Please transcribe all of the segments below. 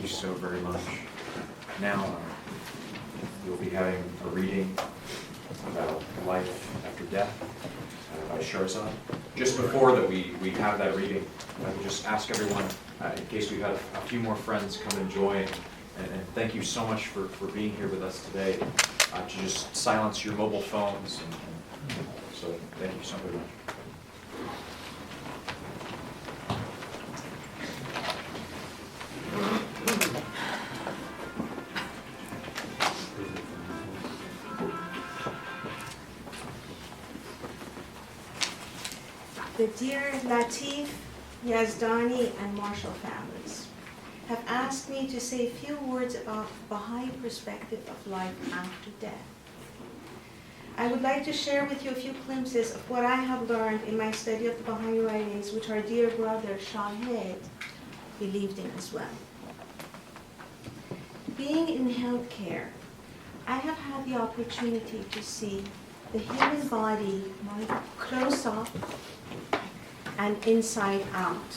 you so very much. Now, we'll be having a reading about life after death by Shahrzad. Just before that we have that reading, I would just ask everyone, in case we have a few more friends come and join, and thank you so much for being here with us today, to just silence your mobile phones. And so thank you so very much. The dear Latif, Yazdani, and Marshall families have asked me to say a few words about the Bahai perspective of life after death. I would like to share with you a few glimpses of what I have learned in my study of the Bahai writings, which our dear brother Shahid believed in as well. Being in healthcare, I have had the opportunity to see the human body close up and inside out.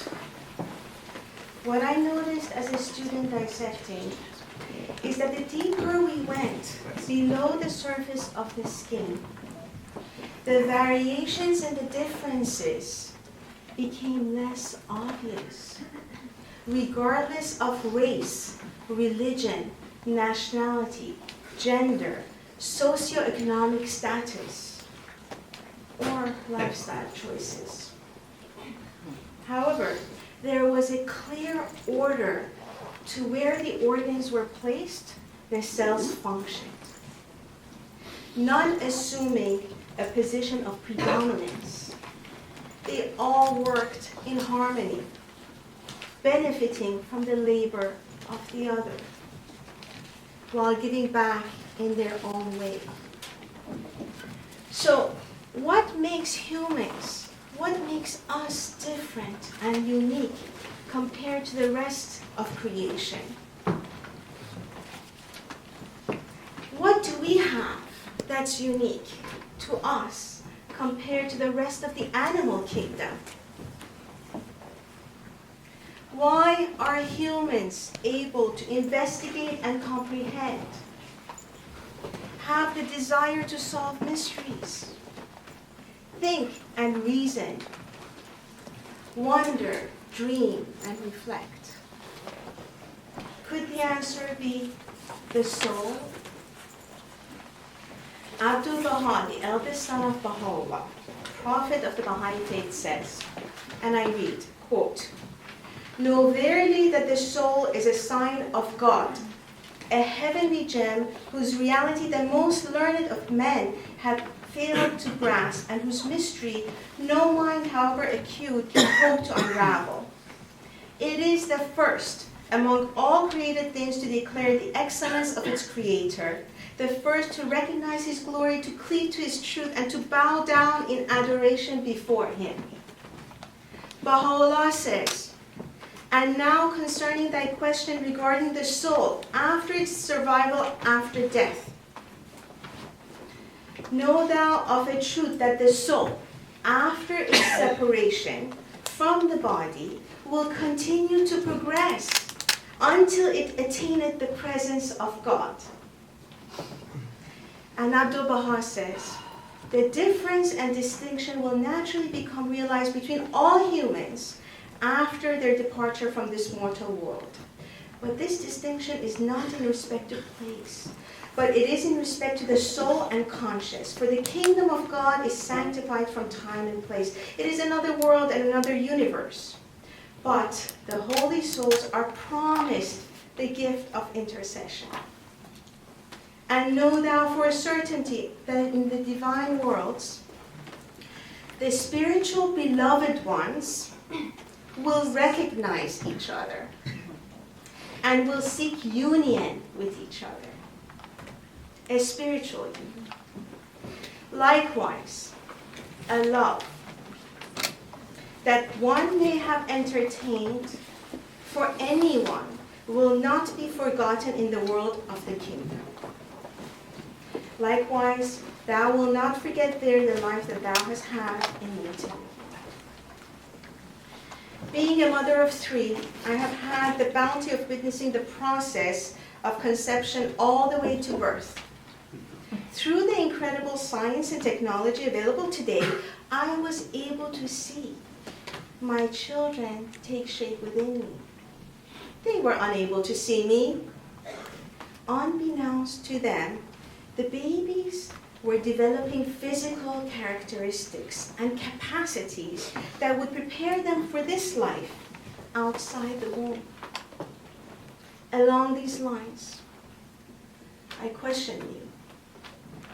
What I noticed as a student dissecting is that the deeper we went below the surface of the skin, the variations and the differences became less obvious, regardless of race, religion, nationality, gender, socioeconomic status, or lifestyle choices. However, there was a clear order to where the organs were placed, the cells functioned. None assuming a position of predominance. They all worked in harmony, benefiting from the labor of the other, while giving back in their own way. So, what makes humans? What makes us different and unique compared to the rest of creation? What do we have that's unique to us compared to the rest of the animal kingdom? Why are humans able to investigate and comprehend, have the desire to solve mysteries, think and reason, wonder, dream, and reflect? Could the answer be the soul? Abdul Baha, the eldest son of Baha'u'llah, prophet of the Baha'i faith, says, and I read, quote, "Know verily that the soul is a sign of God, a heavenly gem whose reality the most learned of men have failed to grasp, and whose mystery no mind, however acute, can hope to unravel. It is the first among all created things to declare the excellence of its creator, the first to recognize his glory, to cleave to his truth, and to bow down in adoration before him." Baha'u'llah says, "And now concerning thy question regarding the soul after its survival after death. Know thou of a truth that the soul, after its separation from the body, will continue to progress until it attaineth the presence of God." And Abdul Baha says, "The difference and distinction will naturally become realized between all humans after their departure from this mortal world. But this distinction is not in respect to place, but it is in respect to the soul and conscience. For the kingdom of God is sanctified from time and place. It is another world and another universe. But the holy souls are promised the gift of intercession. And know thou for a certainty that in the divine worlds, the spiritual beloved ones will recognize each other and will seek union with each other, a spiritual union. Likewise, a love that one may have entertained for anyone will not be forgotten in the world of the kingdom. Likewise, thou wilt not forget there the life that thou hast had in meeting. Being a mother of 3, I have had the bounty of witnessing the process of conception all the way to birth. Through the incredible science and technology available today, I was able to see my children take shape within me. They were unable to see me. Unbeknownst to them, the babies were developing physical characteristics and capacities that would prepare them for this life outside the womb. Along these lines, I question you.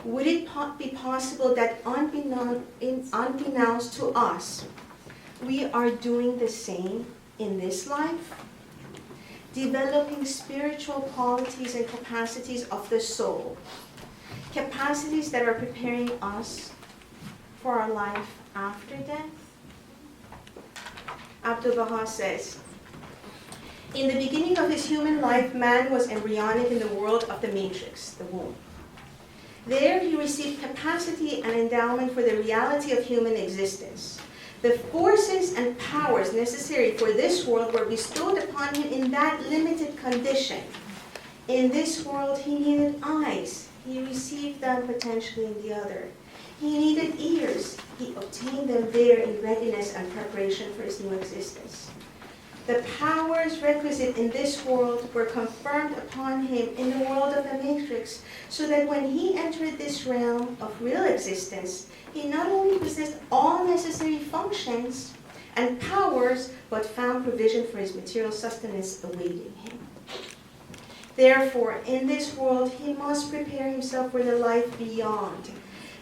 Would it be possible that unbeknownst to us, we are doing the same in this life? Developing spiritual qualities and capacities of the soul. Capacities that are preparing us for our life after death? Abdu'l-Baha says, in the beginning of his human life, man was embryonic in the world of the matrix, the womb. There he received capacity and endowment for the reality of human existence. The forces and powers necessary for this world were bestowed upon him in that limited condition. In this world, he needed eyes. He received them potentially in the other. He needed ears. He obtained them there in readiness and preparation for his new existence. The powers requisite in this world were confirmed upon him in the world of the matrix, so that when he entered this realm of real existence, he not only possessed all necessary functions and powers, but found provision for his material sustenance awaiting him. Therefore, in this world, he must prepare himself for the life beyond.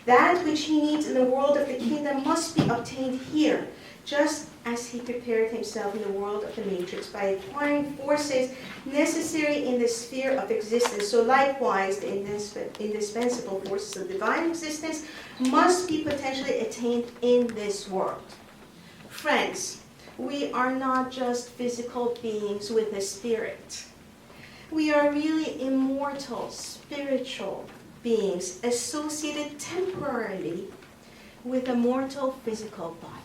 That which he needs in the world of the kingdom must be obtained here, just as he prepared himself in the world of the matrix by acquiring forces necessary in the sphere of existence. So likewise, the indispensable forces of divine existence must be potentially attained in this world. Friends, we are not just physical beings with a spirit. We are really immortal, spiritual beings associated temporarily with a mortal physical body.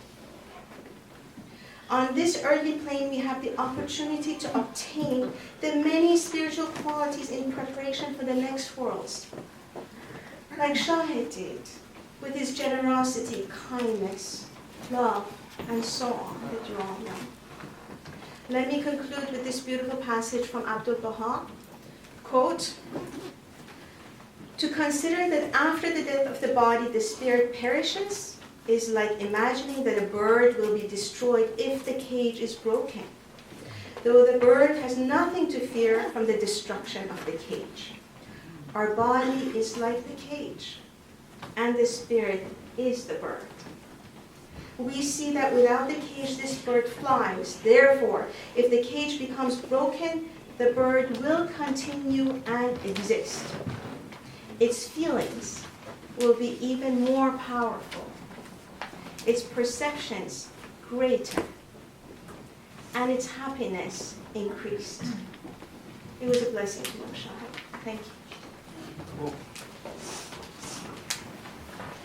On this earthly plane, we have the opportunity to obtain the many spiritual qualities in preparation for the next worlds. Like Shahid did, with his generosity, kindness, love, and so on, that you all know. Let me conclude with this beautiful passage from Abdu'l-Baha. Quote, to consider that after the death of the body, the spirit perishes is like imagining that a bird will be destroyed if the cage is broken, though the bird has nothing to fear from the destruction of the cage. Our body is like the cage, and the spirit is the bird. We see that without the cage, this bird flies. Therefore, if the cage becomes broken, the bird will continue and exist. Its feelings will be even more powerful, its perceptions greater, and its happiness increased. It was a blessing to know Shahid. Thank you. Cool.